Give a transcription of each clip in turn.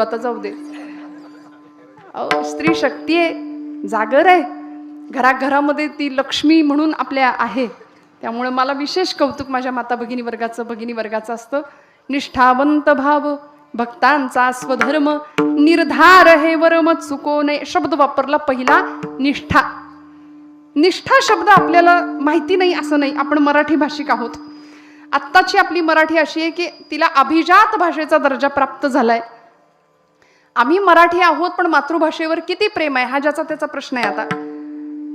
आता जाऊ दे. स्त्री शक्ती आहे, जागर आहे, घराघरामध्ये ती लक्ष्मी म्हणून आपल्या आहे. त्यामुळे मला विशेष कौतुक माझ्या माता भगिनी वर्गाचं असतं. निष्ठावंत भाव भक्तांचा स्वधर्म, निर्धार हे वरम चुको नये. शब्द वापरला पहिला, निष्ठा. निष्ठा शब्द आपल्याला माहिती नाही असं नाही, आपण मराठी भाषिक आहोत. आत्ताची आपली मराठी अशी आहे की तिला अभिजात भाषेचा दर्जा प्राप्त झालाय. आम्ही मराठी आहोत पण मातृभाषेवर किती प्रेम आहे हा ज्याचा त्याचा प्रश्न आहे आता.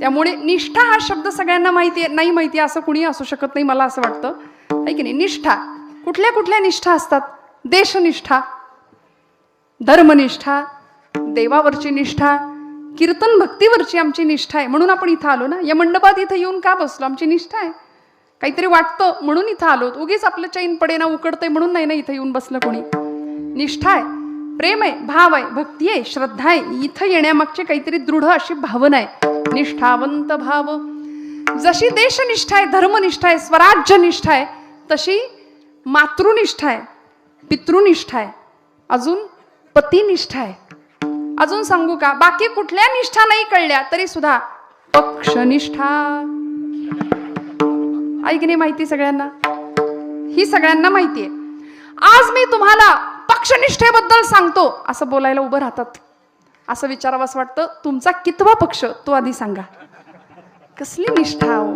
त्यामुळे निष्ठा हा शब्द सगळ्यांना माहिती आहे, नाही माहिती असं कुणी असू शकत नाही मला असं वाटतं, आहे की नाही. निष्ठा कुठल्या कुठल्या निष्ठा असतात? देशनिष्ठा, धर्मनिष्ठा, देवावरची निष्ठा, कीर्तन भक्तीवरची आमची निष्ठा आहे. म्हणून आपण इथं आलो ना, या मंडपात इथं येऊन का बसलो? आमची निष्ठा आहे, काहीतरी वाटतं म्हणून इथं आलो. उगीच आपलं चैन पडेना उकडतंय म्हणून नाही ना इथं येऊन बसलं कोणी. निष्ठा आहे, प्रेम आहे, भाव आहे, भक्ती आहे, श्रद्धा आहे. इथं येण्यामागची काहीतरी दृढ अशी भावना आहे. निष्ठावंत भाव. जशी देशनिष्ठा आहे, धर्मनिष्ठा आहे, स्वराज्य निष्ठा आहे, तशी मातृनिष्ठा आहे, पितृनिष्ठा आहे, अजून पतिनिष्ठा आहे. अजून सांगू का? बाकी कुठल्या निष्ठा नाही कळल्या तरी सुद्धा पक्षनिष्ठा आहे की नाही माहिती सगळ्यांना? ही सगळ्यांना माहिती आहे. आज मी तुम्हाला पक्षनिष्ठेबद्दल सांगतो असं बोलायला उभं राहतात, असं विचारावं असं वाटतं. तुमचा कितवा पक्ष तो आधी सांगा. कसली निष्ठा हो?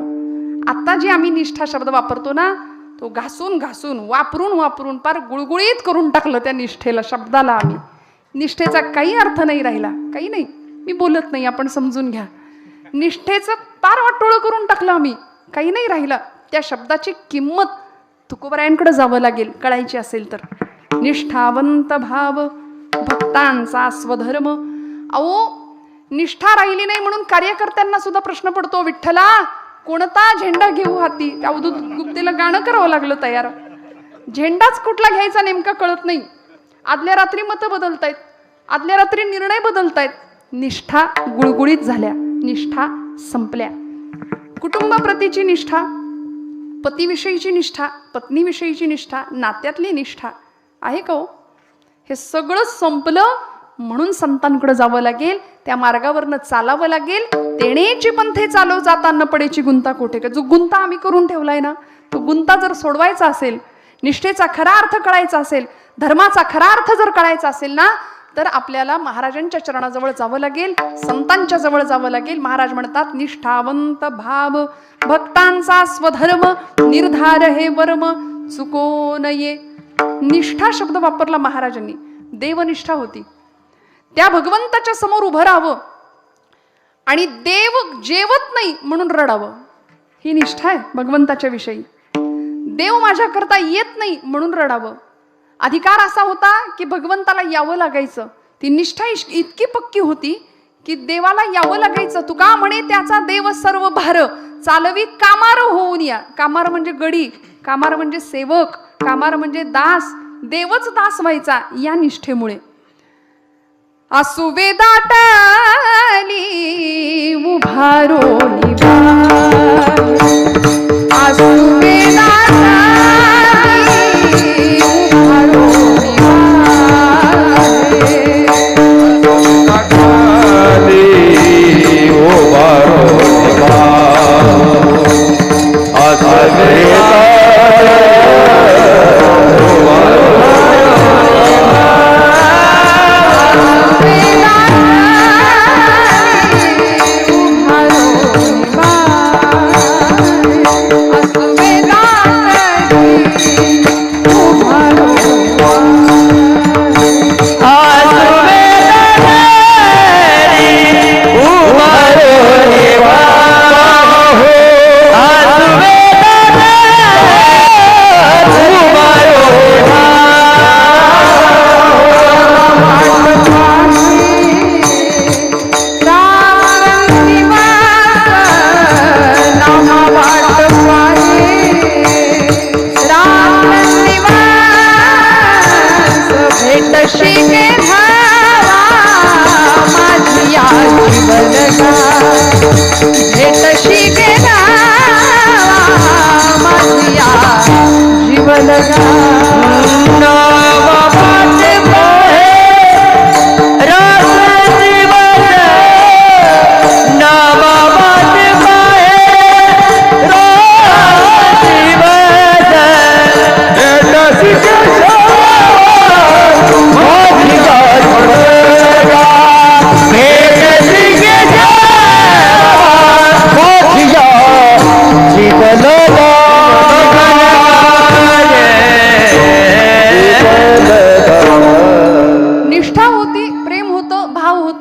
आता जी आम्ही निष्ठा शब्द वापरतो ना, तो घासून घासून वापरून पार गुळगुळीत करून टाकलं त्या निष्ठेला, शब्दाला. आम्ही निष्ठेचा काही अर्थ नाही राहिला, काही नाही. मी बोलत नाही, आपण समजून घ्या. निष्ठेचं पार वाटोळं करून टाकलं आम्ही, काही नाही राहिलं. त्या शब्दाची किंमत तुकोबरायांकडे जावं लागेल कळायची असेल तर. निष्ठावंत भाव भक्तांचा स्वधर्म. अहो, निष्ठा राहिली नाही म्हणून कार्यकर्त्यांना सुद्धा प्रश्न पडतो, विठ्ठला कोणता झेंडा घेऊ हाती? त्या अवधूत गुप्तेला गाणं करावं लागलं तयार. झेंडाच कुठला घ्यायचा नेमका कळत नाही. आदल्या रात्री मतं बदलतायत, आदल्या रात्री निर्णय बदलतायत. निष्ठा गुळगुळीत झाल्या, निष्ठा संपल्या. कुटुंबाप्रतीची निष्ठा, पतीविषयीची निष्ठा, पत्नीविषयीची निष्ठा, नात्यातली निष्ठा आहे का हो? हे सगळं संपलं म्हणून संतांकडे जावं लागेल, त्या मार्गावरनं चालावं लागेल. तेणेची पंथे चालव जाता न पडेची गुंता कोठे. का जो गुंता आम्ही करून ठेवलाय ना, तो गुंता जर सोडवायचा असेल, निष्ठेचा खरा अर्थ कळायचा असेल, धर्माचा खरा अर्थ जर कळायचा असेल ना, तर आपल्याला महाराजांच्या चरणाजवळ जावं लागेल, संतांच्या जवळ जावं लागेल. महाराज म्हणतात, निष्ठावंत भाव भक्तांचा स्वधर्म, निर्धार हे वर्म चुको नये. निष्ठा शब्द वापरला महाराजांनी. देवनिष्ठा होती, त्या भगवंताच्या समोर उभं राहावं आणि देव जेवत नाही म्हणून रडावं, ही निष्ठा आहे भगवंताच्या विषयी. देव माझ्या करता येत नाही म्हणून रडावं. अधिकार असा होता की भगवंताला यावं लागायचं. ती निष्ठा इतकी पक्की होती की देवाला यावं लागायचं. तुका म्हणे त्याचा देव सर्व भार चालवी कामार होऊन या. कामार म्हणजे गडी, कामार म्हणजे सेवक, कामार म्हणजे दास. देवच दास व्हायचा या निष्ठेमुळे. आसुवे दाटाली उभारो आसुवे दाटाली उभारो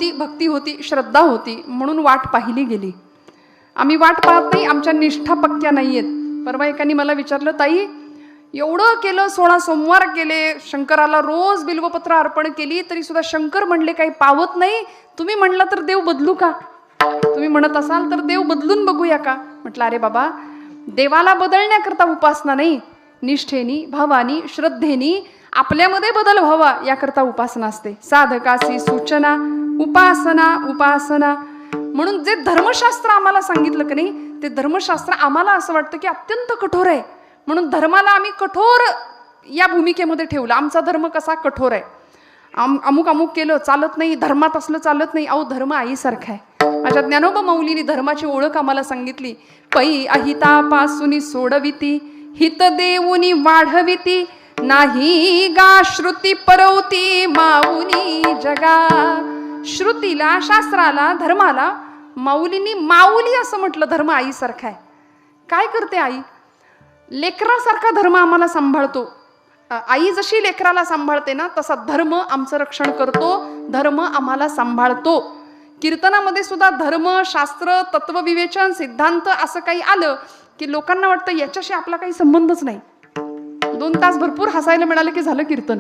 होती, भक्ती होती, श्रद्धा होती, म्हणून वाट पाहिली गेली. आम्ही वाट पाहत नाही, आमच्या निष्ठा पक्क्या नाहीयेत. परवा एकाने मला विचारलं, ताई एवढं केलं, 16 सोमवार केले, शंकराला रोज बिल्वपत्र अर्पण केली, तरी सुद्धा शंकर म्हणले काही पावत नाही, तुम्ही म्हणला तर देव बदलू का? तुम्ही म्हणत असाल तर देव बदलून बघूया का? म्हटलं अरे बाबा, देवाला बदलण्याकरता उपासना नाही, निष्ठेनी, भावानी, श्रद्धेनी आपल्यामध्ये बदल व्हावा याकरता उपासना असते. साधकासी सूचना उपासना उपासना. म्हणून जे धर्मशास्त्र आम्हाला सांगितलं की नाही, ते धर्मशास्त्र आम्हाला असं वाटतं की अत्यंत कठोर आहे, म्हणून धर्माला आम्ही कठोर या भूमिकेमध्ये ठेवलं. आमचा धर्म कसा कठोर आहे, अमुक अमुक केलं चालत नाही, धर्मात असलं चालत नाही. अहो धर्म आईसारखा आहे. माझ्या ज्ञानोबा माऊलींनी धर्माची ओळख आम्हाला सांगितली. पै अहितापासून सोडविती, हित देऊनी वाढविती, नाही गा श्रुती परवती माऊली जगा. श्रुतीला, शास्त्राला, धर्माला माऊलींनी माऊली असं म्हटलं. धर्म आईसारखा आहे. काय करते आई? लेकरासारखा धर्म आम्हाला सांभाळतो. आई जशी लेकराला सांभाळते ना, तसा धर्म आमचं रक्षण करतो, धर्म आम्हाला सांभाळतो. कीर्तनामध्ये सुद्धा धर्म, शास्त्र, तत्वविवेचन, सिद्धांत असं काही आलं की लोकांना वाटतं याच्याशी आपला काही संबंधच नाही. 2 तास भरपूर हसायला मिळालं की झालं कीर्तन.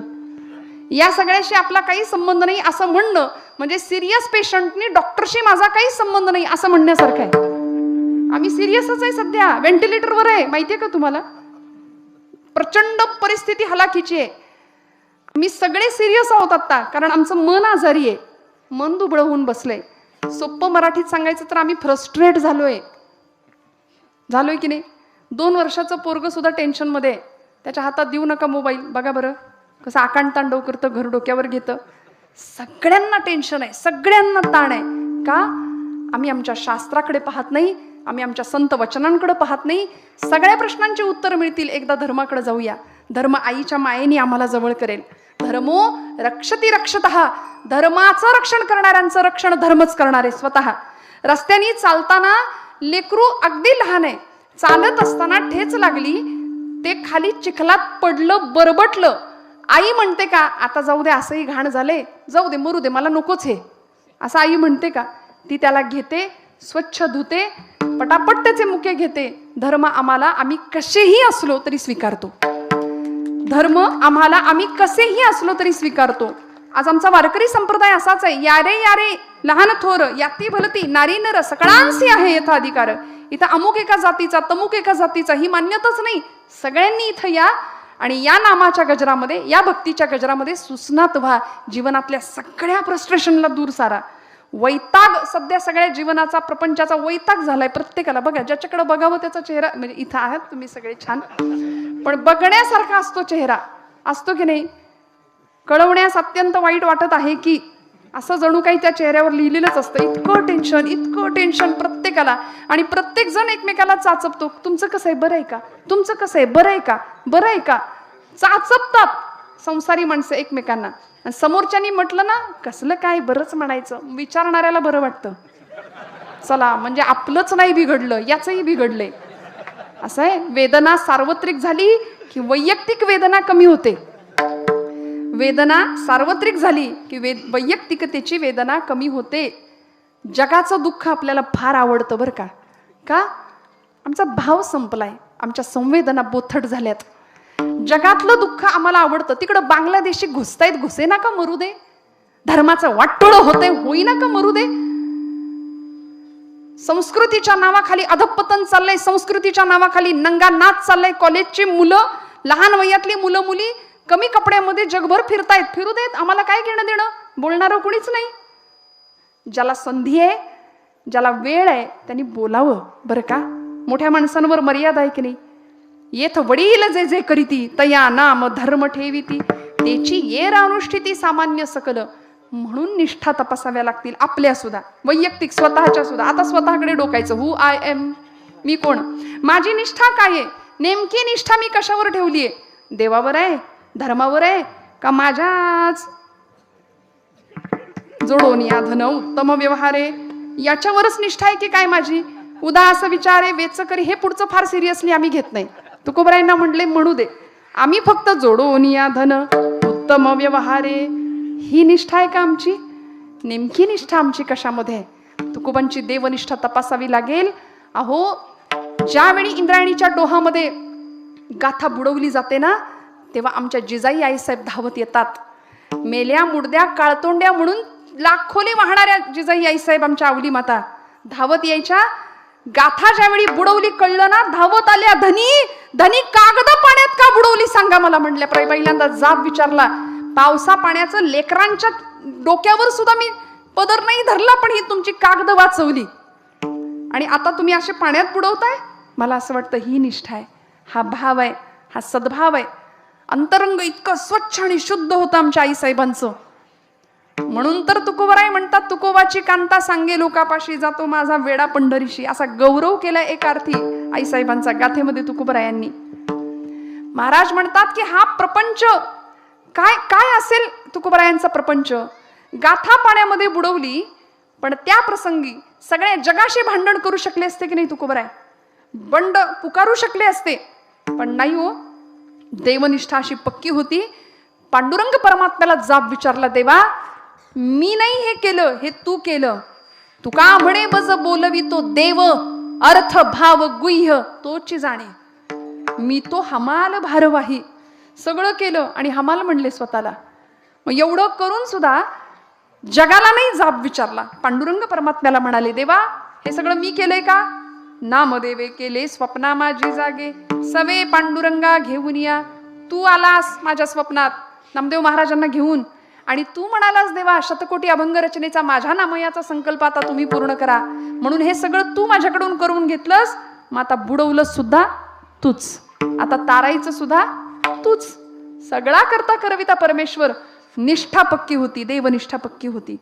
या सगळ्याशी आपला काही संबंध नाही असं म्हणणं म्हणजे सिरियस पेशंटनी डॉक्टरशी माझा काही संबंध नाही असं म्हणण्यासारखं आहे. आम्ही सिरियसच आहे, सध्या व्हेंटिलेटरवर आहे, माहितीये का तुम्हाला? प्रचंड परिस्थिती हलाखीची आहे. मी सगळे सिरियस आहोत आता, कारण आमचं मन आजारी आहे, मन दुबळं होऊन बसलंय. सोप्पं मराठीत सांगायचं तर आम्ही फ्रस्ट्रेट झालोय की नाही. 2 वर्षाचं पोरग सुद्धा टेन्शन मध्ये आहे. त्याच्या हातात देऊ नका मोबाईल. बघा बरं कसं आकांड तांडव करतं, घर डोक्यावर घेतं. सगळ्यांना टेन्शन आहे, सगळ्यांना ताण आहे. का? आम्ही आमच्या शास्त्राकडे पाहत नाही, आम्ही आमच्या संत वचनांकडे पाहत नाही. सगळ्या प्रश्नांची उत्तर मिळतील, एकदा धर्माकडे जाऊया. धर्म आईच्या मायेने आम्हाला जवळ करेल. धर्मो रक्षती रक्षतः. धर्माचं रक्षण करणाऱ्यांचं रक्षण धर्मच करणारे स्वतः. रस्त्याने चालताना लेकरू अगदी लहान आहे, चालत असताना ठेच लागली, ते खाली चिखलात पडलं, बरबटलं. आई म्हणते का आता जाऊ दे, असंही घाण झाले, जाऊ दे, मरू दे, मला नकोच हे, असं आई म्हणते का? ती त्याला घेते, स्वच्छ धुते, पटापट त्याचे मुके घेते. धर्म आम्हाला आम्ही कसेही असलो तरी स्वीकारतो. धर्म आम्हाला आम्ही कसेही असलो तरी स्वीकारतो. आज आमचा वारकरी संप्रदाय असाच आहे. यारे यारे लहान थोर याती भलती, नारी नर सकळांसी आहे यथा अधिकार. इथं अमुक एका जातीचा, तमुक एका जातीचा ही मान्यताच नाही. सगळ्यांनी इथं या आणि या नामाच्या गजरामध्ये, या भक्तीच्या गजरामध्ये सुस्नात व्हा. जीवनातल्या सगळ्या फ्रस्ट्रेशनला दूर सारा. वैताग सध्या सगळ्या जीवनाचा, प्रपंचाचा वैताग झालाय प्रत्येकाला. बघा, ज्याच्याकडे बघावं त्याचा चेहरा, म्हणजे इथं आहात तुम्ही सगळे छान, पण बघण्यासारखा असतो चेहरा, असतो की नाही? कळवण्यास अत्यंत वाईट वाटत आहे की असं जणू काही त्या चेहऱ्यावर लिहिलेलंच असतं. इतकं टेन्शन प्रत्येकाला, आणि प्रत्येक जण एकमेकाला चाचपतो. तुमचं कसं आहे, बरं आहे का? तुमचं कसं आहे, बरं आहे का? बरं आहे का? चाचपतात संसारी माणसं एकमेकांना. समोरच्यानी म्हटलं ना कसलं काय, बरंच म्हणायचं, विचारणाऱ्याला बरं वाटतं. चला म्हणजे आपलंच नाही बिघडलं, याचंही बिघडलंय. असं आहे. वेदना सार्वत्रिक झाली की वैयक्तिक वेदना कमी होते. वेदना सार्वत्रिक झाली की वैयक्तिकतेची वेदना कमी होते. जगाचं दुःख आपल्याला फार आवडतं बरं का? का? आमचा भाव संपलाय, आमच्या संवेदना बोथट झाल्यात. जगातलं दुःख आम्हाला आवडतं. तिकडं बांगलादेशी घुसतायत, घुसे ना का मरू दे. धर्माचं वाटोळं होतंय, होईना का मरू दे. संस्कृतीच्या नावाखाली अधपतन चाललंय, संस्कृतीच्या नावाखाली नंगा नाच चाललाय. कॉलेजची मुलं, लहान वयातली मुलं मुली कमी कपड्यामध्ये जगभर फिरतायत. फिरू देत, आम्हाला काय घेणं देणं. बोलणारं कुणीच नाही. ज्याला संधी आहे, ज्याला वेळ आहे, त्यांनी बोलावं बरं का. मोठ्या माणसांवर मर्यादा आहे की नाही. येथ वडील जे जे करीती, तया नाम धर्म ठेविती, त्याची येर अनुष्ठिती सामान्य सकल. म्हणून निष्ठा तपासाव्या लागतील आपल्या सुद्धा, वैयक्तिक स्वतःच्या सुद्धा. आता स्वतःकडे डोकायचं. हु आय एम, मी कोण, माझी निष्ठा काय आहे, नेमकी निष्ठा मी कशावर ठेवली आहे. देवावर आहे, धर्मावर आहे, का माझ्याच जोडून या धन उत्तम व्यवहारे याच्यावरच निष्ठा आहे की काय माझी. उदा असं विचारे वेच करी, हे पुढचं फार सिरियसली आम्ही घेत नाही. तुकोबरायांना म्हटले म्हणू दे, आम्ही फक्त जोडून या धन उत्तम व्यवहारे, ही निष्ठा आहे का आमची. नेमकी निष्ठा आमची कशामध्ये आहे? तुकोबांची देवनिष्ठा तपासावी लागेल. अहो, ज्यावेळी इंद्रायणीच्या डोहामध्ये गाथा बुडवली जाते ना, तेव्हा आमच्या जिजाई आईसाहेब धावत येतात. मेल्या मुडद्या काळतोंड्या म्हणून लाखोने वाहणाऱ्या जिजाई आईसाहेब आमच्या आवली माता धावत यायच्या. गाथा ज्यावेळी बुडवली कळलं ना, धावत आल्या, धनी धनी कागद पाण्यात का बुडवली सांगा मला म्हणल्या. पहिल्यांदा जाब विचारला. पावसा पाण्याचं लेकरांच्या डोक्यावर सुद्धा मी पदर नाही धरला, पण ही तुमची कागद वाचवली आणि आता तुम्ही असे पाण्यात बुडवताय. मला असं वाटतं ही निष्ठा आहे, हा भाव आहे, हा सद्भाव आहे. अंतरंग इतकं स्वच्छ आणि शुद्ध होतं आमच्या आईसाहेबांचं. म्हणून तर तुकोबराय म्हणतात, तुकोबाची कांता सांगे लोकापाशी, जातो माझा वेडा पंढरीशी. असा गौरव केलाय एक अर्थी आईसाहेबांचा गाथेमध्ये तुकोबरायांनी. महाराज म्हणतात की हा प्रपंच काय काय असेल. तुकोबरायांचा प्रपंच गाथा पाण्यामध्ये बुडवली, पण त्या प्रसंगी सगळ्या जगाशी भांडण करू शकले असते की नाही तुकोबराय? बंड पुकारू शकले असते, पण नाही हो. देवनिष्ठा अशी पक्की होती. पांडुरंग परमात्म्याला जाब विचारला, देवा मी नाही हे केलं, हे तू केलं. तुका म्हणे बज बोलवी तो देव, अर्थ भाव गुह्य तोची जाणे. मी तो हमाल भारवाही, सगळं केलं आणि हमाल म्हणले स्वतःला. मग एवढं करून सुद्धा जगाला नाही जाब विचारला. पांडुरंग परमात्म्याला म्हणाले, देवा हे सगळं मी केलंय का? नामदेवे केले स्वप्ना माझी जागे, सवे पांडुरंगा घेऊन या. तू आलास माझ्या स्वप्नात नामदेव महाराजांना घेऊन, आणि तू म्हणालास देवा शतकोटी अभंग रचनेचा माझ्या नामयाचा संकल्प आता तुम्ही पूर्ण करा. म्हणून हे सगळं तू माझ्याकडून करून घेतलंस. मग आता बुडवलं सुद्धा तूच, आता तारायचं सुद्धा तूच. सगळा करता करविता परमेश्वर. निष्ठा पक्की होती, देवनिष्ठा पक्की होती.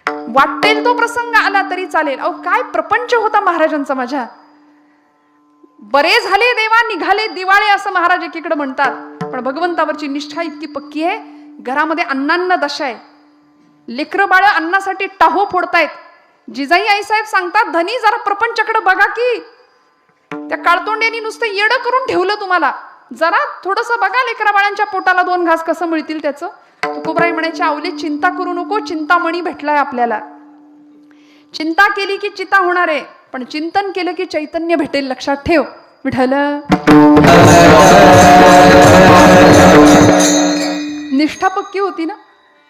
वाटेल तो प्रसंग आला तरी चालेल. अहो काय प्रपंच होता महाराजांचा माझ्या. बरे झाले देवा निघाले दिवाळे असं महाराज एकीकडे म्हणतात, पण भगवंतावरची निष्ठा इतकी पक्की आहे. घरामध्ये अन्नान्न दशा आहे. लेकरं बाळ अन्नासाठी टाहो फोडतायत. जिजाई आईसाहेब सांगतात, धनी जरा प्रपंचाकडे बघा की. त्या काळतोंड्यांनी नुसतं येडं करून ठेवलं तुम्हाला. जरा थोडस बघा लेकरा बाळांच्या पोटाला 2 घास कसं मिळतील त्याचं. तुकोबराय म्हणायचे, आवले चिंता करू नको, चिंतामणी भेटलाय आपल्याला. चिंता केली की चिता होणार आहे, पण चिंतन केलं की चैतन्य भेटेल. लक्षात ठेव विठ्ठल. निष्ठा पक्की होती ना.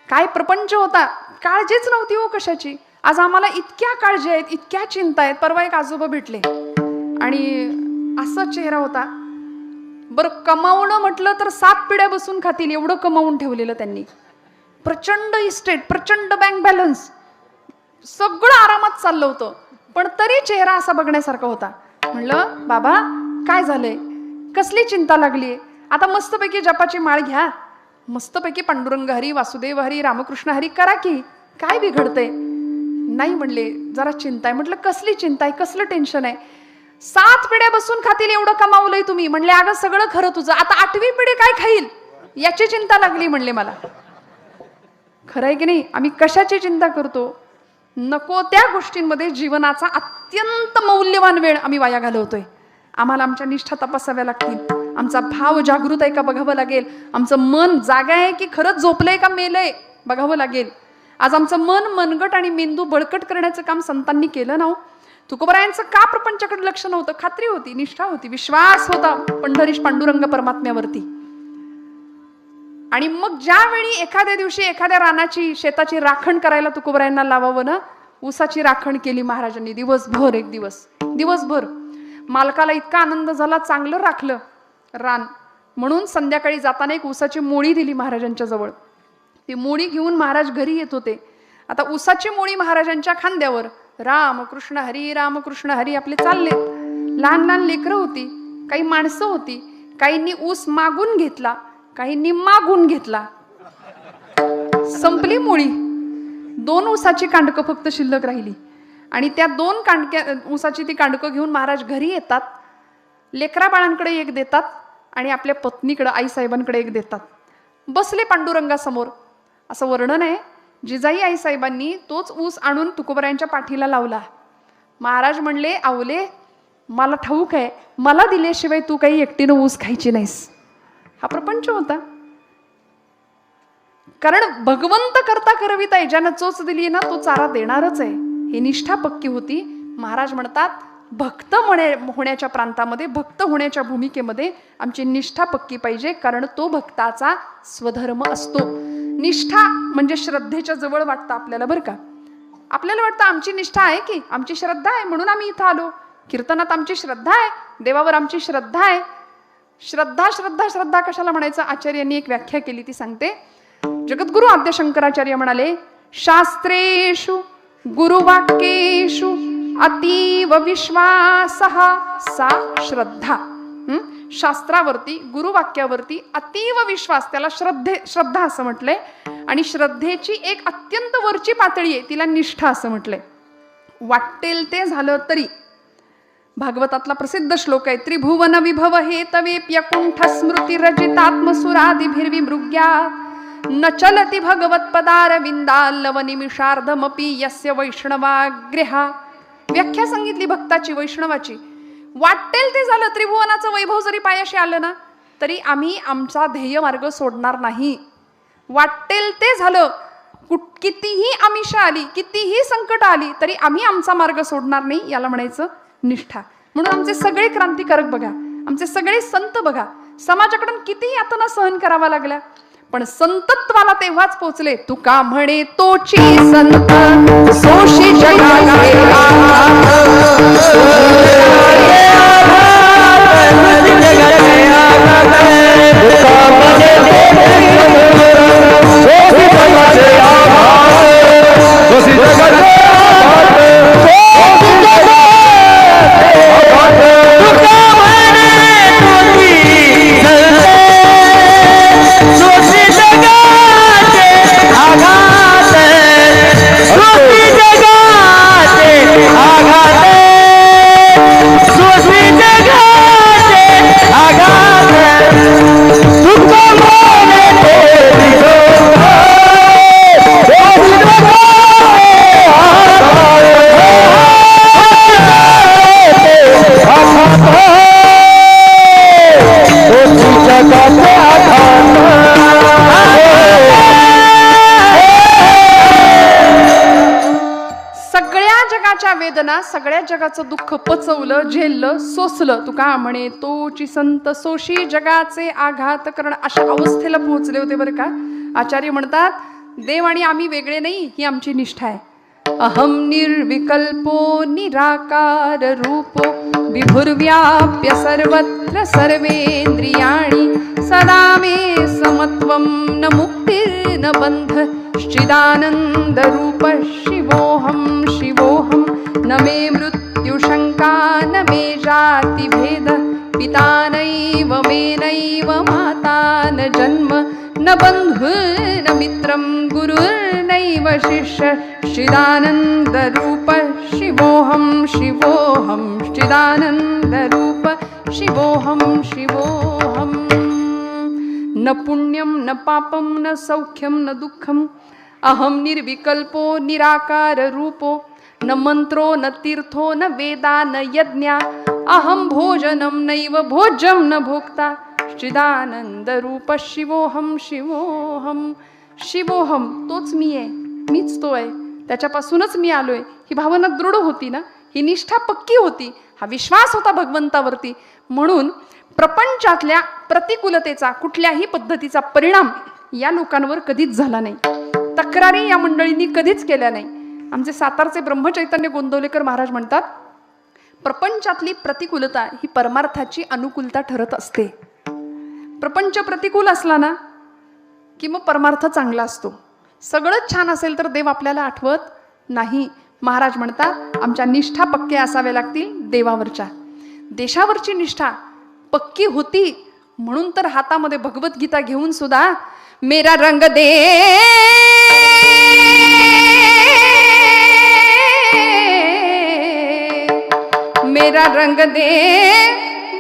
काय प्रपंच होता, काळजीच नव्हती हो कशाची. आज आम्हाला इतक्या काळजी आहेत, इतक्या चिंता आहेत. परवा एक आजोबा भेटले आणि असा चेहरा होता. बरं कमावणं म्हटलं तर 7 पिढ्या बसून खातील एवढं कमावून ठेवलेलं त्यांनी. प्रचंड इस्टेट, प्रचंड बँक बॅलन्स, सगळं आरामात चाललं होतं, पण तरी चेहरा असा बघण्यासारखा होता. म्हणलं बाबा काय झालंय, कसली चिंता लागली? आता मस्तपैकी जपाची माळ घ्या, मस्तपैकी पांडुरंग हरी वासुदेव हरी रामकृष्ण हरी करा की, काय बिघडतंय? नाही म्हणले, जरा चिंता आहे. म्हटलं कसली चिंता आहे, कसलं टेन्शन आहे? 7 पिढ्या बसून खातील एवढं कमावलंय तुम्ही. म्हणले अगं सगळं खरं तुझं, आता 8वी पिढी काय खाईल याची चिंता लागली म्हणले मला. खरं आहे की नाही? आम्ही कशाची चिंता करतो? नको त्या गोष्टींमध्ये जीवनाचा अत्यंत मौल्यवान वेळ आम्ही वाया घालवतोय. आम्हाला आमच्या निष्ठा तपासाव्या लागतील. आमचा भाव जागृत आहे का बघावं लागेल. आमचं मन जागा आहे की खरंच झोपलंय का मेलंय बघावं लागेल. आज आमचं मन मनगट आणि मेंदू बळकट करण्याचं काम संतांनी केलं ना. तुकोबरायांचं का प्रपंचाकडे लक्ष नव्हतं? खात्री होती, निष्ठा होती, विश्वास होता पंढरीश पांडुरंग परमात्म्यावरती. आणि मग ज्यावेळी एखाद्या दिवशी एखाद्या रानाची शेताची राखण करायला तुकोबरायांना लावावं ना, ऊसाची राखण केली महाराजांनी दिवसभर. एक दिवसभर मालकाला इतका आनंद झाला, चांगलं राखलं रान. म्हणून संध्याकाळी जाताना एक ऊसाची मोळी दिली महाराजांच्या जवळ. ती मोळी घेऊन महाराज घरी येत होते. आता ऊसाची मोळी महाराजांच्या खांद्यावर, रामकृष्ण हरी आपले चालले. लहान लहान लेकरं होती, काही माणसं होती. काहींनी ऊस मागून घेतला, काहींनी मागून घेतला. संपली मोळी. 2 ऊसाची कांडकं फक्त शिल्लक राहिली. आणि त्या 2 ऊसाची ती कांडकं घेऊन महाराज घरी येतात. लेकरा बाळांकडे एक देतात आणि आपल्या पत्नीकडे आईसाहेबांकडे एक देतात. बसले पांडुरंगासमोर. असं वर्णन आहे, जिजाई आईसाहेबांनी तोच ऊस आणून तुकोबरायांच्या पाठीला लावला. महाराज म्हणले, आवले मला ठाऊक आहे, मला दिल्याशिवाय तू काही एकटीनं ऊस खायची नाहीस. हा प्रपंच होता. कारण भगवंत करता करविता ज्यानं चोच दिली ना तो चारा देणारच आहे. ही निष्ठा पक्की होती. महाराज म्हणतात भक्त होण्याच्या प्रांतामध्ये, भक्त होण्याच्या भूमिकेमध्ये आमची निष्ठा पक्की पाहिजे, कारण तो भक्ताचा स्वधर्म असतो. निष्ठा म्हणजे श्रद्धेच्या जवळ वाटतं आपल्याला बरं का. आपल्याला वाटतं आमची निष्ठा आहे की आमची श्रद्धा आहे म्हणून आम्ही इथं आलो, कीर्तनात आमची श्रद्धा आहे, देवावर आमची श्रद्धा आहे. श्रद्धा श्रद्धा श्रद्धा कशाला म्हणायचं? आचार्यांनी एक व्याख्या केली, ती सांगते. जगद्गुरु आद्य शंकराचार्य म्हणाले, शास्त्रेषु गुरुवाक्येषु अतीव विश्वासः सा श्रद्धा. शास्त्रावरती गुरुवाक्यावरती अतीव विश्वास, त्याला श्रद्धा असं म्हटलंय. आणि श्रद्धेची एक अत्यंत वरची पातळी आहे, तिला निष्ठा असं म्हटलंय. वाटेल ते झालं तरी. भागवतातला प्रसिद्ध श्लोक आहे, त्रिभुवन विभव हे तवेप्यकुंठ स्मृती रजितात्मसुरादिभिर्विमृग्यात् न चलति भगवत्पदारविंदाल्लव निमिषार्धमपि यस्य वैष्णवाग्रहा. व्याख्या सांगितली भक्ताची, वैष्णवाची. वाटेल ते झालं, त्रिभुवनाचं वैभव जरी पायाशी आलं ना तरी आम्ही आमचा ध्येय मार्ग सोडणार नाही. वाटेल ते झालं, कितीही आमिषा आली, कितीही संकट आली तरी आम्ही आमचा मार्ग सोडणार नाही, याला म्हणायचं निष्ठा. म्हणून आमचे सगळे क्रांतिकारक बघा, आमचे सगळे संत बघा, समाजाकडून कितीही यातना सहन करावा लागल्या पण संतत्वाला तेव्हाच पोचले. तुका म्हणे तोची संत सोशी जगाला वेदना, सगळ्या जगाचं दुःख पचवलं, झेललं, सोसलं. तुका म्हणे तोची संत सोशी जगाचे आघात करण, अशा अवस्थेला पोहोचले होते बरं का. आचार्य म्हणतात देव आणि आम्ही वेगळे नाही, ही आमची निष्ठा आहे. अहम निर्विकल्पो निराकार रूपो विभुर्व्याप्य सर्वत्र सर्वेंद्रियाणि सदा मे समत्वं न मुक्तिर्न बंध चिदानंद रूप शिवोहम शिवोहम. न मे मृत्यु शंका न मे जाति भेद पिता नैव मे नैव माता न जन्म न बंधु न मित्रं गुरुर्नैव शिष्य चिदानंद रूप शिवोहम शिवोहम चिदानंद रूप शिवोहम शिवोहम. न पुण्यं न पापं न सौख्यं न दुःखं अहम निर्विकल्पो निराकार रूपो न मंत्रो न तीर्थो न वेदा न यज्ञा अहम भोजनम नैव भोज्यम न भोक्ता चिदानंद रूप शिवोहम शिवोहम. शिवोहम तोच मी आहे, मीच तो आहे, त्याच्यापासूनच मी आलोय. ही भावना दृढ होती ना, ही निष्ठा पक्की होती, हा विश्वास होता भगवंतावरती. म्हणून प्रपंचातल्या प्रतिकूलतेचा, कुठल्याही पद्धतीचा परिणाम या लोकांवर कधीच झाला नाही. तक्रारी या मंडळींनी कधीच केल्या नाही. आमचे सातारचे ब्रह्मचैतन्य गोंदवलेकर महाराज म्हणतात प्रपंचातली प्रतिकूलता ही परमार्थाची अनुकूलता ठरत असते. प्रपंच प्रतिकूल असला ना की मग परमार्थ चांगला असतो. सगळंच छान असेल तर देव आपल्याला आठवत नाही. महाराज म्हणतात आमच्या निष्ठा पक्क्या असाव्या लागतील देवावरच्या. देशावरची निष्ठा पक्की होती म्हणून तर हातामध्ये भगवद्गीता घेऊन सुद्धा मेरा रंग दे मेरा रंग दे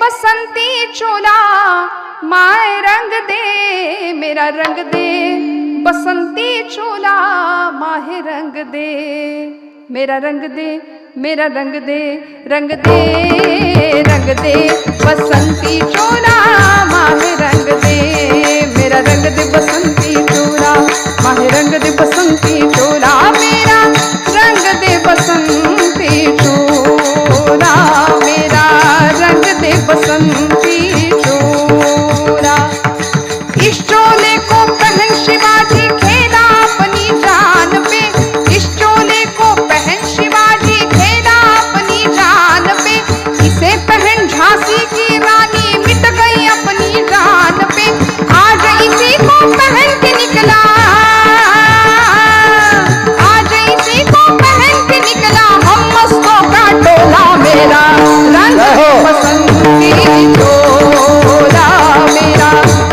बसंती चोला माय रंग दे मेरा रंग दे बसंती चोला माहे रंग दे मेरा रंग दे मेरा रंग दे रंग दे रंग दे बसंती चोला माहे रंग दे मेरा मेरा रंग दे बसंती चोला, माहे रंग दे बसंती चोला, मेरा रंग दे बसंती चोला, मेरा रंग दे बसंती चोला। इस चोले को पहन शिवाजी खेला अपनी जान पे, इस चोले को पहन शिवाजी खेला अपनी जान पे, इसे पहन झांसी की रानी मिट गई अपनी जान पे, आज इसी को पहन के निकला, आज इसी को पहन के निकला हम मस्तों का टोला, मेरा रंग दे बसंती चोला, मेरा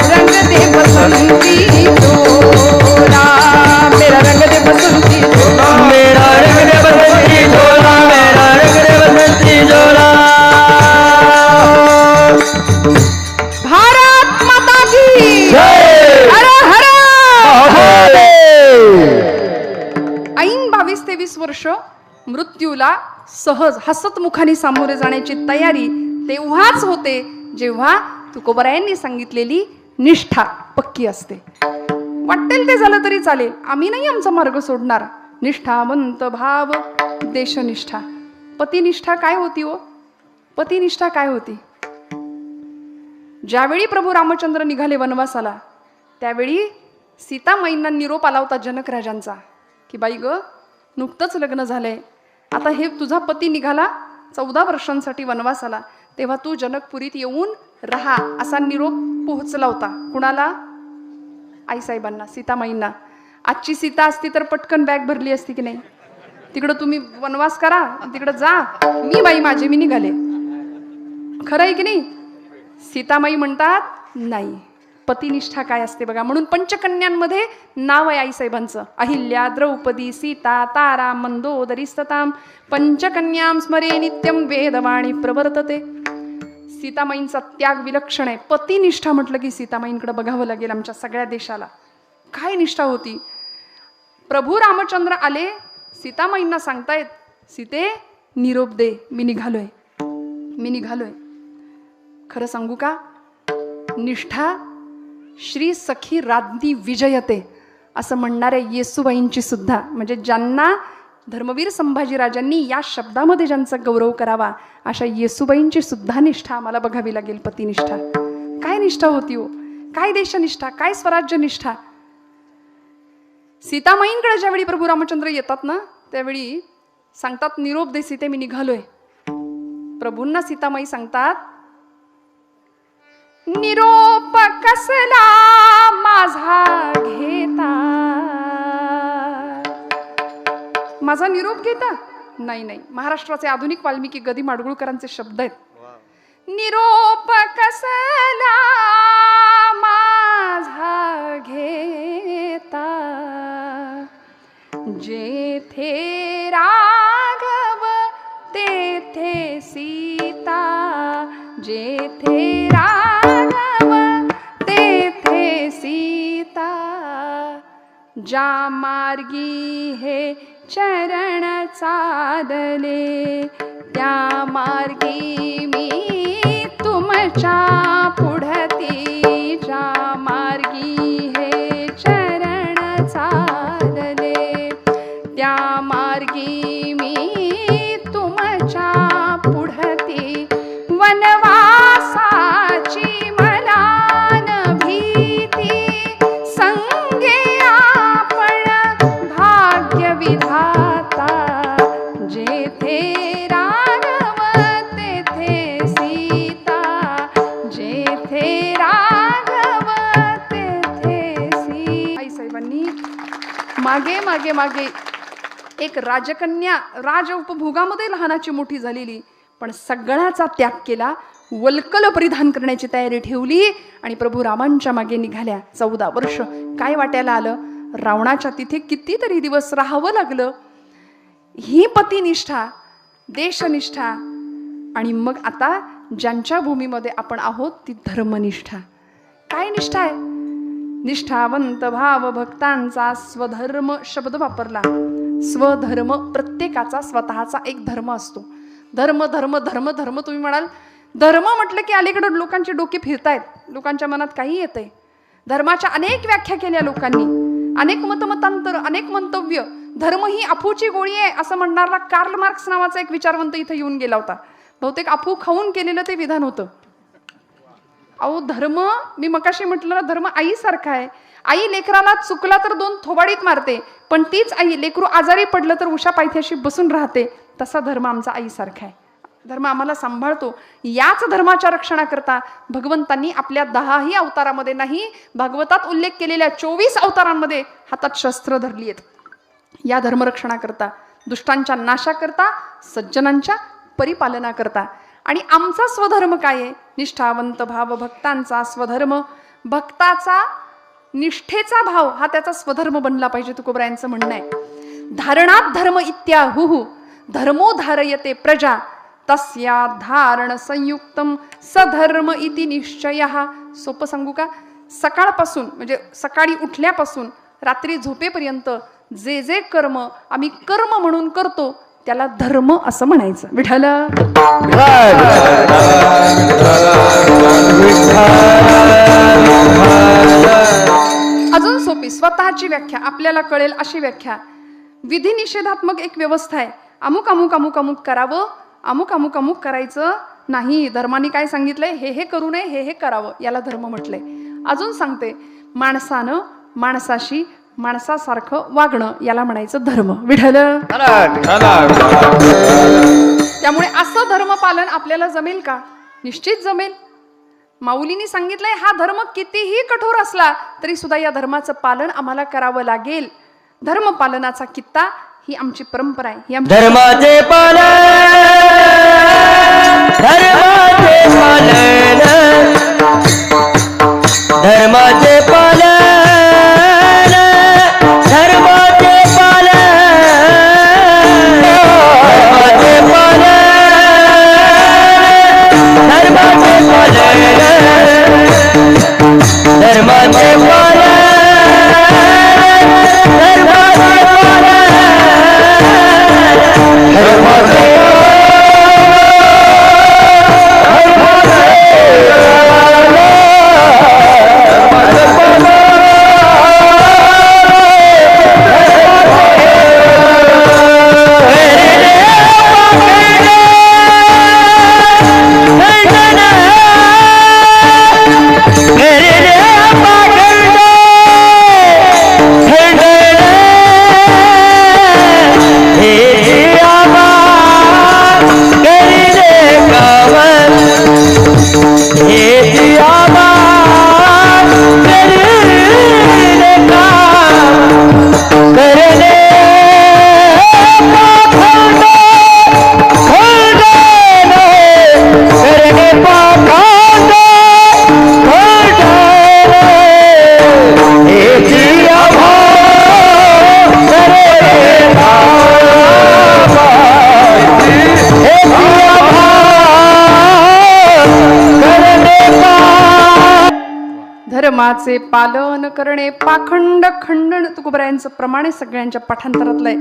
रंग दे बसंती चोला, मेरा रंग दे बसंती चोला, मेरा रंग दे बसंती चोला, मेरा रंग दे बसंती चोला। भारत माता की जय। हर हर महादेव। ऐन 22-23 वर्ष मृत्यूला सहज हसतमुखाने सामोरे जाण्याची तयारी तेव्हाच होते जेव्हा तुकोबरायांनी सांगितलेली निष्ठा पक्की असते. वाटेल ते झालं तरी चालेल, आम्ही नाही आमचा मार्ग सोडणार. निष्ठावंत भाव देशनिष्ठा. पतिनिष्ठा काय होती हो? पतिनिष्ठा काय होती? ज्यावेळी प्रभू रामचंद्र निघाले वनवासाला त्यावेळी सीतामाईंना निरोप आला होता जनक राजांचा की बाई ग, नुकतंच लग्न झालंय, आता हे तुझा पती निघाला 14 वर्षांसाठी वनवासाला, तेव्हा तू जनकपुरीत येऊन राहा, असा निरोप पोहोचला होता. कुणाला? आईसाहेबांना, सीतामाईंना. आजची सीता असती तर पटकन बॅग भरली असती की नाही, तिकडं तुम्ही वनवास करा, तिकडं जा, मी बाई माझे मी निघाले. खरं आहे की नाही? सीतामाई म्हणतात नाही, पतिनिष्ठा काय असते बघा. म्हणून पंचकन्यांमध्ये नाव आहे आईसाहेबांचं. अहिल्या, द्रौपदी, सीता, तारा, मंदोदरी सताम पंचकन्यां स्मरे नित्यम वेदवाणी प्रवर्तते. सीतामाईंचा त्याग विलक्षण आहे. पतिनिष्ठा म्हटलं की सीतामाईंकडे बघावं लागेल आमच्या सगळ्या देशाला. काय निष्ठा होती? प्रभू रामचंद्र आले, सीतामाईंना सांगतायत सीते निरोप दे, मी निघालोय, मी निघालोय. खरं सांगू का? निष्ठा श्री सखी राज्ञी विजयते असं म्हणणाऱ्या येसूबाईंची सुद्धा, म्हणजे ज्यांना धर्मवीर संभाजीराजांनी या शब्दामध्ये ज्यांचा गौरव करावा अशा येसूबाईंची सुद्धा निष्ठा आम्हाला बघावी लागेल. पतिनिष्ठा काय निष्ठा होती हो? काय देशनिष्ठा, काय स्वराज्य निष्ठा. सीतामाईंकडे ज्यावेळी प्रभू रामचंद्र येतात ना त्यावेळी सांगतात निरोप दे सीते, मी निघालोय. प्रभूंना सीतामाई सांगतात निरोप कसला माझा घेता, माझा निरोप घेता? नाही नाही, महाराष्ट्राचे आधुनिक वाल्मिकी गदी माडगुळकरांचे शब्द आहेत. निरोप कसला माझा घेता, जेथे राघव तेथे सीता, जेथे राघव तेथे सीता, ज्या मार्गी हे चरण चालले त्या मार्गी मी तुमच्या पुढती, ज्या मार्गी हे चरण चालले त्या मार्गी मी तुमच्या पुढती, वनवासाची मला न भीती, संगे आपण भाग्य विधाता, जेथे राघव तेथे सीता, जेथे राघव तेथे सीता. आईसाहेबांनी मागे मागे मागे एक राजकन्या राज उपभोगामध्ये लहानाची मोठी झालेली, पण सगळ्याचा त्याग केला, वल्कल परिधान करण्याची तयारी ठेवली आणि प्रभू रामांच्या मागे निघाल्या. 14 वर्ष. काय वाटायला आलं? रावणाच्या तिथे कितीतरी दिवस राहावं लागलं. ही पतिनिष्ठा, देशनिष्ठा, आणि मग आता ज्यांच्या भूमीमध्ये आपण आहोत ती धर्मनिष्ठा. काय निष्ठा आहे? निष्ठावंत भाव भक्तांचा स्वधर्म शब्द वापरला. स्वधर्म, प्रत्येकाचा स्वतःचा एक धर्म असतो. धर्म धर्म धर्म धर्म. तुम्ही म्हणाल धर्म म्हटलं की अलीकडे लोकांचे डोके फिरतायत, लोकांच्या मनात काही येतंय. धर्माच्या अनेक व्याख्या केल्या लोकांनी, अनेक मतमतांतर, अनेक मंतव्य. धर्म ही अफूची गोळी आहे असं म्हणणारा कार्ल मार्क्स नावाचा एक विचारवंत इथं येऊन गेला होता. बहुतेक अफू खाऊन केलेलं ते विधान होतं. अहो धर्म, मी मगाशी म्हटलं ना, धर्म आईसारखा आहे. आई लेकराला चुकला तर 2 थोबाडीत मारते, पण तीच आई लेकरू आजारी पडलं तर उषा पायथ्याशी बसून राहते. तसा धर्म आमचा आईसारखा आहे. धर्म आम्हाला सांभाळतो. याच धर्माच्या रक्षणाकरता भगवंतांनी आपल्या 10ही अवतारामध्ये नाही, भागवतात उल्लेख केलेल्या 24 अवतारांमध्ये हातात शस्त्र धरली आहेत. या धर्मरक्षणाकरता, दुष्टांच्या नाशाकरता, सज्जनांच्या परिपालनाकरता. आणि आमचा स्वधर्म काय आहे? निष्ठावंत भाव भक्तांचा स्वधर्म. भक्ताचा निष्ठेचा भाव हा त्याचा स्वधर्म बनला पाहिजे. तुकोबरायांचं म्हणणं आहे, धारणात धर्म इत्याहुः धर्मो धारयते प्रजा तस्या धारण संयुक्तम सधर्म इति निश्चयः. सोपं सांगू का? सकाळपासून म्हणजे सकाळी उठल्यापासून रात्री झोपेपर्यंत जे जे कर्म आम्ही कर्म म्हणून करतो त्याला धर्म असं म्हणायचं. विठ्ठल अजून सोपी स्वतःची व्याख्या आपल्याला कळेल अशी व्याख्या. विधी निषेधात्मक एक व्यवस्था आहे. अमुक अमुक अमुक अमुक करावं, अमुक अमुक अमुक करायचं नाही. धर्माने काय सांगितलंय? हे करू नये, हे करावं, याला धर्म म्हटलंय. अजून सांगते, माणसानं माणसाशी माणसासारखं वागणं याला म्हणायचं धर्म. विठ्ठल त्यामुळे असं धर्मपालन आपल्याला जमेल का? निश्चित जमेल. माऊलींनी सांगितलंय, हा धर्म कितीही कठोर असला तरी सुद्धा या धर्माचं पालन आम्हाला करावं लागेल. धर्मपालनाचा कित्ता ही आमची परंपरा आहे. ही आमची धर्माचे पालन, धर्माचे पालन, धर्माचे पालन, धर्माचे पालन, धर्माचे पालन, धर्माचे पालन, धर्माचे पालन, धर्माचे पालन करणे पाखंड खंडन. तुकोबरायांचं प्रमाण आहे सगळ्यांच्या पाठांतरातलं आहे.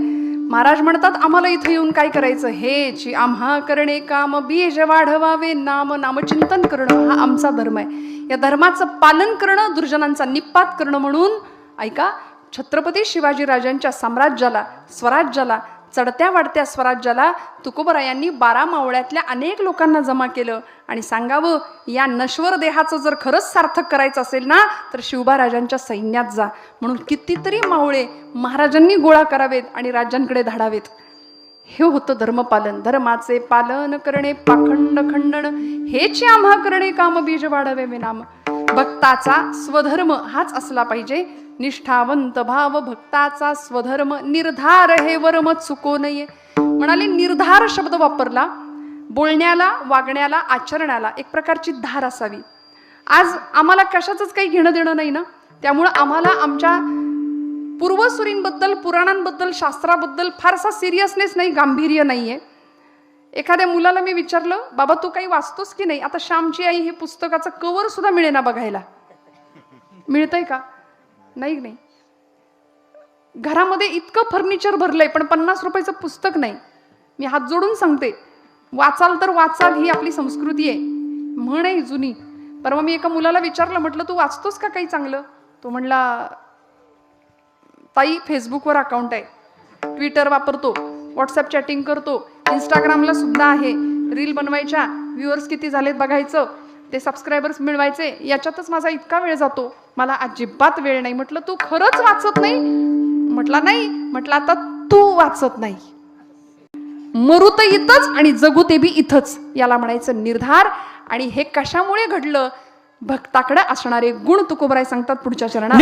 महाराज म्हणतात, आम्हाला इथं येऊन काय करायचं? हेची आम्हा करणे काम बीज वाढवावे नाम, नामचिंतन करणं हा आमचा धर्म आहे. या धर्माचं पालन करणं, दुर्जनांचा निपात करणं. म्हणून ऐका, छत्रपती शिवाजी राजांच्या साम्राज्याला, स्वराज्याला, चढत्या वाढत्या स्वराज्याला तुकोबरायांनी 12 मावळ्यातल्या अनेक लोकांना जमा केलं आणि सांगावं, या नश्वर देहाचं जर खरंच सार्थक करायचं असेल ना तर शिवबा राजांच्या सैन्यात जा. म्हणून कितीतरी मावळे महाराजांनी गोळा करावेत आणि राज्यांकडे धाडावेत. हे होतं धर्मपालन. धर्माचे पालन करणे पाखंड खंडन, हेची आम्हा करणे काम बीज वाढवे नाम. भक्ताचा स्वधर्म हाच असला पाहिजे. निष्ठावंत भाव भक्ताचा स्वधर्म, निर्धार हे वर्म चुको नये. म्हणाले निर्धार शब्द वापरला. बोलण्याला, वागण्याला, आचरणाला एक प्रकारची धार असावी. आज आम्हाला कशाचंच काही घेणं देणं नाही ना, त्यामुळं आम्हाला आमच्या पूर्वसुरींबद्दल, पुराणांबद्दल, शास्त्राबद्दल फारसा सिरियसनेस नाही, गांभीर्य नाहीये. एखाद्या मुलाला मी विचारलं, बाबा तू काही वाचतोस की नाही? आता श्यामची आई हे पुस्तकाचं कवर सुद्धा मिळेना बघायला. मिळतंय का? नाही. घरामध्ये इतकं फर्निचर भरलंय पण 50 रुपयाचं पुस्तक नाही. मी हात जोडून सांगते, वाचाल तर वाचाल, ही आपली संस्कृती आहे. म्हण आहे जुनी, परवा मी एका मुलाला विचारलं, म्हटलं तू वाचतोस का काही चांगलं? तो म्हणला, ताई फेसबुकवर अकाउंट आहे, ट्विटर वापरतो, व्हॉट्सअप चॅटिंग करतो, इंस्टाग्रामला सुद्धा आहे, रील बनवायच्या, व्ह्युअर्स किती झालेत बघायचं, ते सबस्क्रायबर्स मिळवायचे, याच्यातच माझा इतका वेळ जातो, मला अजिबात वेळ नाही. म्हटलं तू खरंच वाचत नाही? म्हटला नाही. म्हटलं आता तू वाचत नाही. मरू तर इथंच आणि जगू ते बी इथंच, याला म्हणायचं निर्धार. आणि हे कशामुळे घडलं? भक्ताकडे असणारे गुण तुकोबराय सांगतात पुढच्या चरणात.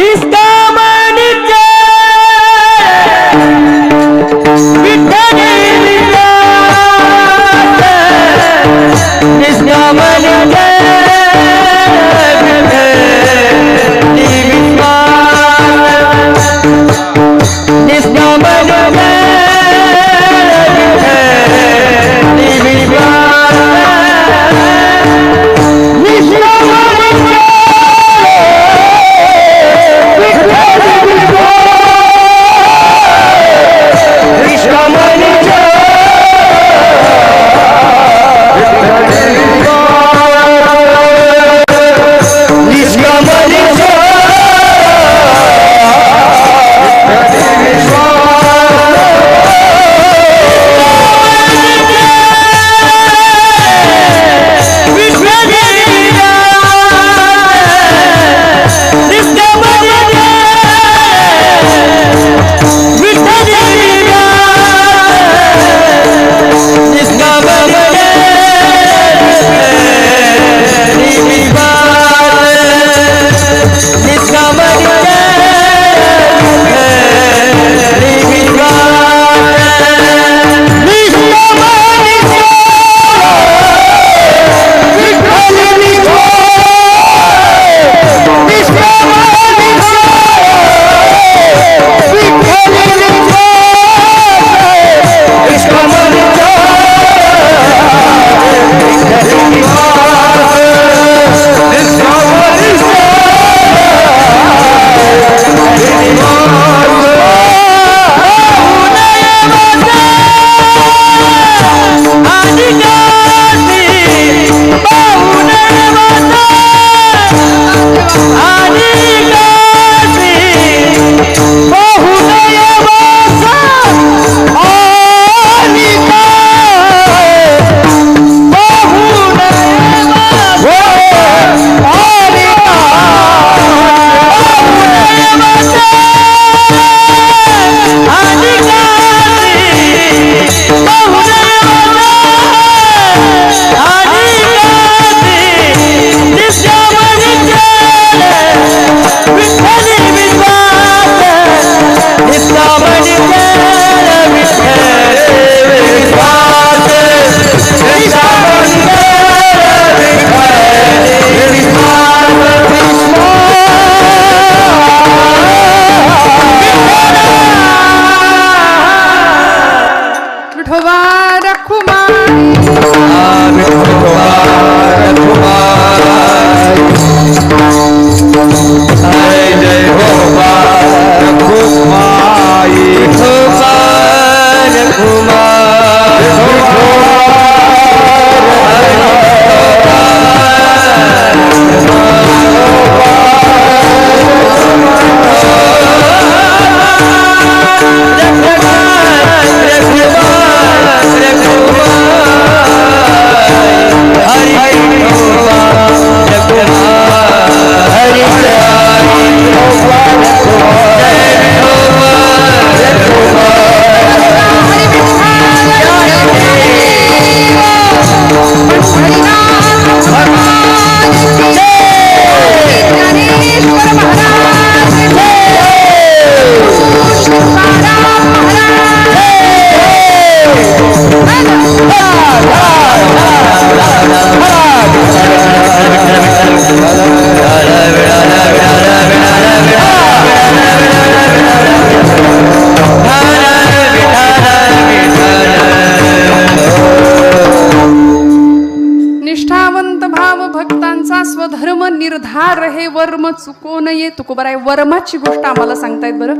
स्वधर्म निर्धार हे वर्म चुको नये. तुकोबराय वर्माची गोष्ट आम्हाला सांगतायत. बरं,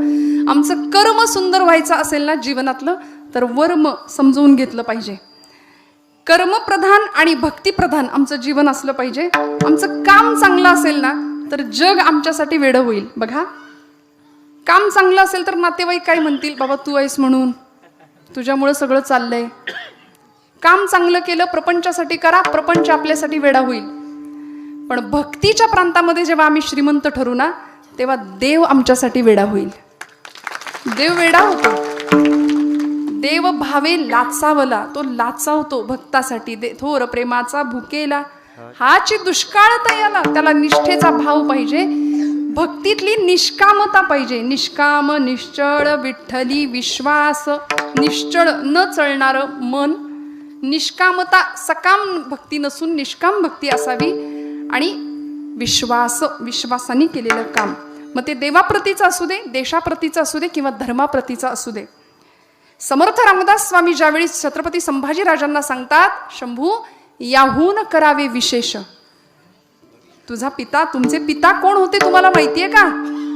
आमचं कर्म सुंदर व्हायचं असेल ना जीवनातलं, तर वर्म समजून घेतलं पाहिजे. कर्मप्रधान आणि भक्तिप्रधान आमचं जीवन असलं पाहिजे. आमचं काम चांगलं असेल ना तर जग आमच्यासाठी वेडं होईल. बघा, काम चांगलं असेल तर नातेवाईक काय म्हणतील, बाबा तू आहेस म्हणून, तुझ्यामुळे सगळं चाललंय. काम चांगलं केलं, प्रपंचासाठी करा, प्रपंच आपल्यासाठी वेडा होईल. पण भक्तीच्या प्रांतामध्ये जेव्हा आम्ही श्रीमंत ठरू ना तेव्हा देव आमच्यासाठी वेडा होईल. देव वेडा होतो. देव भावे लाचावला, तो लाचावतो भक्तासाठी. थोर प्रेमाचा भुकेला हाची दुष्काळता याला. त्याला निष्ठेचा भाव पाहिजे, भक्तीतली निष्कामता पाहिजे. निष्काम निश्चळ विठ्ठली विश्वास, निश्चळ न चळणारं मन. निष्कामता, सकाम भक्ती नसून निष्काम भक्ती असावी. आणि विश्वास, विश्वासाने केलेलं काम, मग ते देवाप्रतीचं असू दे, देशाप्रतीचं असू दे किंवा धर्माप्रतीचं असू दे. समर्थ रामदास स्वामी ज्यावेळी छत्रपती संभाजीराजांना सांगतात, शंभू याहून करावे विशेष. तुझा पिता, तुमचे पिता कोण होते तुम्हाला माहितीये का?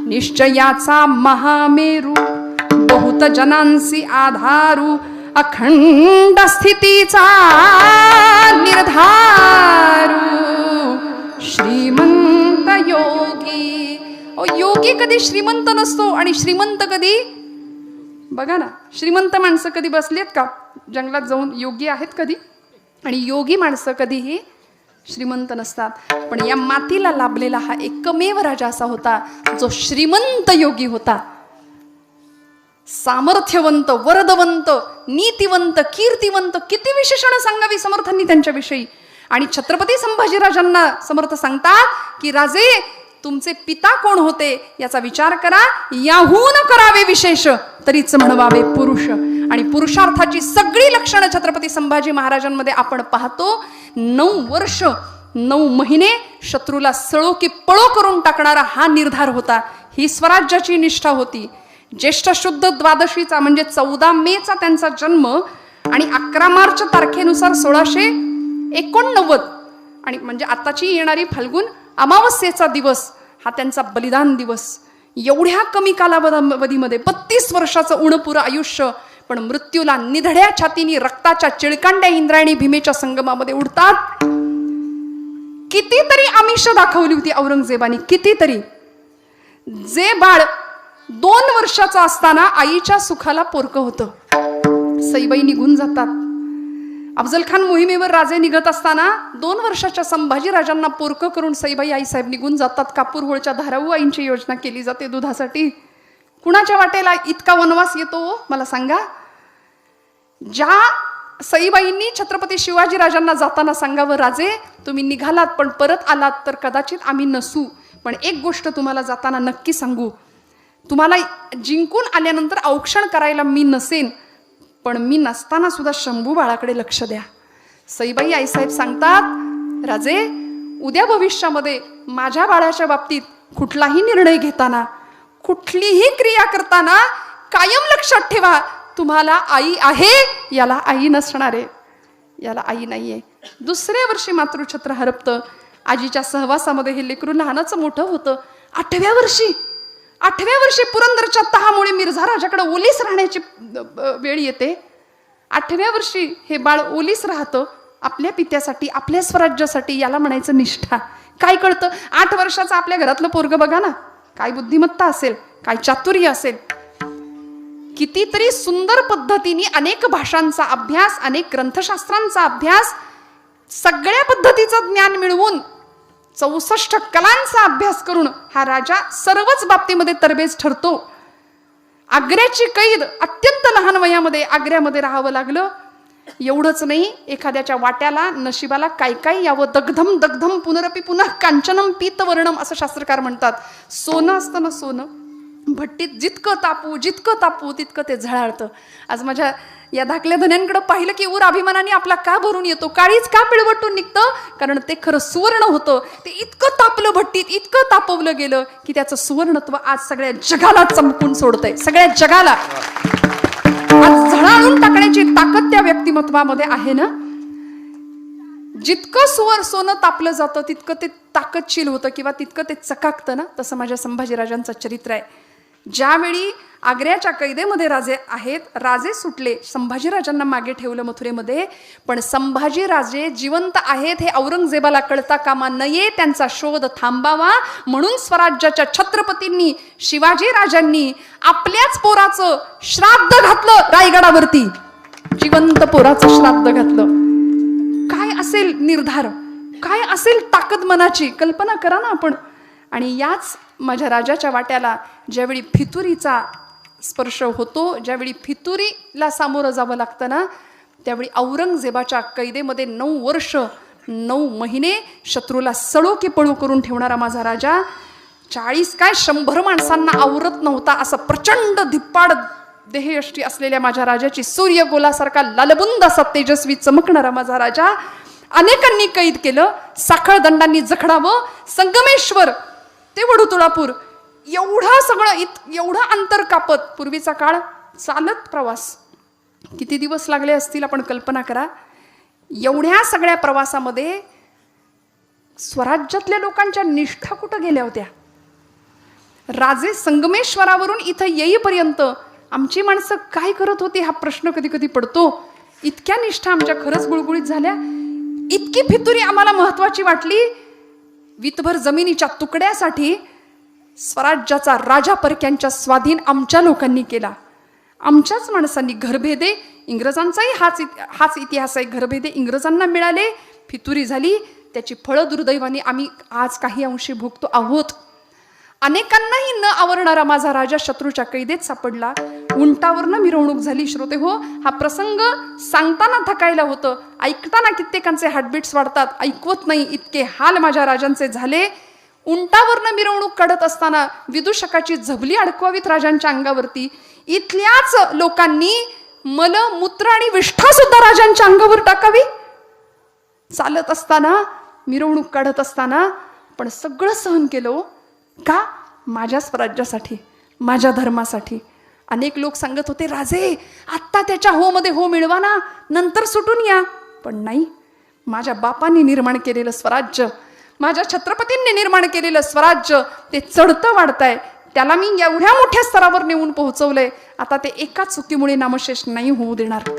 निश्चयाचा महामेरू, बहुत जनांसी आधारू, अखंड स्थितीचा निर्धारू, श्रीमंत योगी. योगी कधी श्रीमंत नसतो. आणि श्रीमंत कधी, बघा ना, श्रीमंत माणसं कधी बसलेत का जंगलात जाऊन? योगी आहेत कधी? आणि योगी माणसं कधीही श्रीमंत नसतात. पण या मातीला लाभलेला हा एकमेव राजा असा होता जो श्रीमंत योगी होता. सामर्थ्यवंत, वरदवंत, नीतिवंत, कीर्तिवंत, किती विशेषणं सांगावी समर्थांनी त्यांच्याविषयी. आणि छत्रपती संभाजीराजांना समर्थ सांगतात की राजे, तुमचे पिता कोण होते याचा विचार करा, याहून करावे विशेष, तरीच म्हणवावे पुरुष. आणि पुरुषार्थाची सगळी लक्षणं छत्रपती संभाजी महाराजांमध्ये आपण पाहतो. 9 वर्ष 9 महिने शत्रूला सळो की पळो करून टाकणारा हा निर्धार होता. ही स्वराज्याची निष्ठा होती. ज्येष्ठ शुद्ध द्वादशीचा म्हणजे 14 मेचा त्यांचा जन्म आणि 11 मार्च तारखेनुसार 1689 आणि म्हणजे आताची येणारी फाल्गुन अमावस्येचा दिवस हा त्यांचा बलिदान दिवस. एवढ्या कमी कालावधीमध्ये 32 वर्षाचं उणपुरं आयुष्य, पण मृत्यूला निधड्या छातीने रक्ताच्या चिळकांड्या इंद्रायणी भीमेच्या संगमामध्ये उडतात. कितीतरी आमिष दाखवली होती औरंगजेबाने, कितीतरी. जे बाळ 2 वर्षाचं असताना आईच्या सुखाला पोरकं होतं, सईबाई निघून जातात. अफजल खान मोहिमेवर राजे निघत असताना 2 वर्षाच्या संभाजीराजांना पोरकं करून सईबाई आईसाहेब निघून जातात. कापूर होळच्या धाराऊ आईंची योजना केली जाते दुधासाठी. कुणाच्या वाटेला इतका वनवास येतो मला सांगा? ज्या सईबाईंनी छत्रपती शिवाजीराजांना जाताना सांगावं, राजे तुम्ही निघालात पण परत आलात तर कदाचित आम्ही नसू, पण एक गोष्ट तुम्हाला जाताना नक्की सांगू, तुम्हाला जिंकून आल्यानंतर औक्षण करायला मी नसेन, पण मी नसताना सुद्धा शंभू बाळाकडे लक्ष द्या. सईबाई आईसाहेब सांगतात, राजे उद्या भविष्यामध्ये माझ्या बाळाच्या बाबतीत कुठलाही निर्णय घेताना, कुठलीही क्रिया करताना कायम लक्षात ठेवा, तुम्हाला आई आहे, याला आई नसणार आहे, याला आई नाहीये. दुसऱ्या वर्षी मातृछत्र हरपतं. आजीच्या सहवासामध्ये हे लेकरू लहानाचं मोठं होतं. 8व्या वर्षी पुरंदरच्या तहामुळे मिर्झा राजाकडे ओलीस राहण्याची वेळ येते. 8व्या वर्षी हे बाळ ओलीस राहतं आपल्या पित्यासाठी, आपल्या स्वराज्यासाठी. याला म्हणायचं निष्ठा. काय कळतं? 8 वर्षाचं आपल्या घरातलं पोरग बघा ना, काय बुद्धिमत्ता असेल, काय चातुर्य असेल. कितीतरी सुंदर पद्धतीने अनेक भाषांचा अभ्यास, अनेक ग्रंथशास्त्रांचा अभ्यास, सगळ्या पद्धतीचं ज्ञान मिळवून 64 कलांचा अभ्यास करून हा राजा सर्वच बाबतीमध्ये तरबेज ठरतो. आग्र्याची कैद, अत्यंत लहान वयामध्ये आग्र्यामध्ये राहावं लागलं. एवढंच नाही, एखाद्याच्या वाट्याला नशिबाला काय काय यावं. दग्धम दग्धम पुनरपी पुनः कांचनम पीतवर्णम असं शास्त्रकार म्हणतात. सोनं असतं ना, सोनं भट्टीत जितकं तापू तितकं ते झळाळतं. आज माझ्या या धाकल्या धन्यांकडे पाहिलं की ऊर अभिमानाने आपला का भरून येतो, काळीच का पिळवटून निघतं? कारण ते खरं सुवर्ण होतं. ते इतकं तापलं भट्टीत, इतकं तापवलं गेलं की त्याचं सुवर्णत्व आज सगळ्या जगाला चमकून सोडतंय. सगळ्या जगाला आज झळाळून टाकण्याची ताकद त्या व्यक्तिमत्वामध्ये आहे ना. जितकं सोनं तापलं जातं तितकं ते ताकदशील होतं किंवा तितकं ते चकाकतं ना. तसं माझ्या संभाजीराजांचं चरित्र आहे. ज्यावेळी आग्र्याच्या कैदेमध्ये राजे आहेत, राजे सुटले, संभाजीराजांना मागे ठेवलं मथुरेमध्ये, पण संभाजीराजे जिवंत आहेत हे औरंगजेबाला कळता कामा नये, त्यांचा शोध थांबावा म्हणून स्वराज्याच्या छत्रपतींनी, शिवाजी राजांनी आपल्याच पोराचं श्राद्ध घातलं रायगडावरती, जिवंत पोराचं श्राद्ध घातलं. काय असेल निर्धार, काय असेल ताकद मनाची, कल्पना करा ना आपण. आणि याच माझ्या राजाच्या वाट्याला ज्यावेळी फितुरीचा स्पर्श होतो, ज्यावेळी फितुरीला सामोरं जावं लागतं ना, त्यावेळी औरंगजेबाच्या कैदेमध्ये 9 वर्ष 9 महिने शत्रूला सळो की पळू करून ठेवणारा माझा राजा, 40 काय 100 माणसांना आवरत नव्हता असं प्रचंड धिप्पाड देहयष्टी असलेल्या माझ्या राजाची, सूर्यगोलासारखा लालबुंद असा तेजस्वी चमकणारा माझा राजा अनेकांनी कैद केलं, साखळ दंडांनी जखडावं, संगमेश्वर ते वडूतुळापूर एवढं सगळं एवढं अंतर कापत, पूर्वीचा काळ चालत प्रवास, किती दिवस लागले असतील आपण कल्पना करा. एवढ्या सगळ्या प्रवासामध्ये स्वराज्यातल्या लोकांच्या निष्ठा कुठं गेल्या होत्या. राजे संगमेश्वरावरून इथं येईपर्यंत आमची माणसं काय करत होती हा प्रश्न कधी कधी पडतो. इतक्या निष्ठा आमच्या खरंच गुळगुळीत झाल्या, इतकी फितुरी आम्हाला महत्वाची वाटली. वितभर जमिनीच्या तुकड्यासाठी स्वराज्याचा राजा परक्यांच्या स्वाधीन आमच्या लोकांनी केला. आमच्याच माणसांनी घरभेदे, इंग्रजांचाही हाच इतिहास आहे, घरभेदे इंग्रजांना मिळाले, फितुरी झाली, त्याची फळं दुर्दैवाने आम्ही आज काही अंशी भोगतो आहोत. अनेकांनाही न आवरणारा माझा राजा शत्रूच्या कैदेत सापडला, उंटावरनं मिरवणूक झाली. श्रोते हो, हा प्रसंग सांगताना थकायला होतं, ऐकताना कित्येकांचे हार्टबीट्स वाढतात, ऐकवत नाही इतके हाल माझ्या राजांचे झाले. उंटावरनं मिरवणूक काढत असताना विदूषकाची झबली अडकवावीत राजांच्या अंगावरती, इथल्याच लोकांनी मल मूत्र आणि विष्ठा सुद्धा राजांच्या अंगावर टाकावी. चालत असताना, मिरवणूक काढत असताना, पण सगळं सहन केलं. का? माझ्या स्वराज्यासाठी, माझ्या धर्मासाठी. अनेक लोक सांगत होते, राजे आत्ता त्याच्या हो मध्ये हो मिळवा ना, नंतर सुटून या. पण नाही, माझ्या बापांनी निर्माण केलेलं स्वराज्य, माझ्या छत्रपतींनी निर्माण केलेलं स्वराज्य ते चढतं वाढतंय, त्याला मी एवढ्या मोठ्या स्तरावर नेऊन पोहोचवलंय. आता ते एका चुकीमुळे नामशेष नाही होऊ देणार.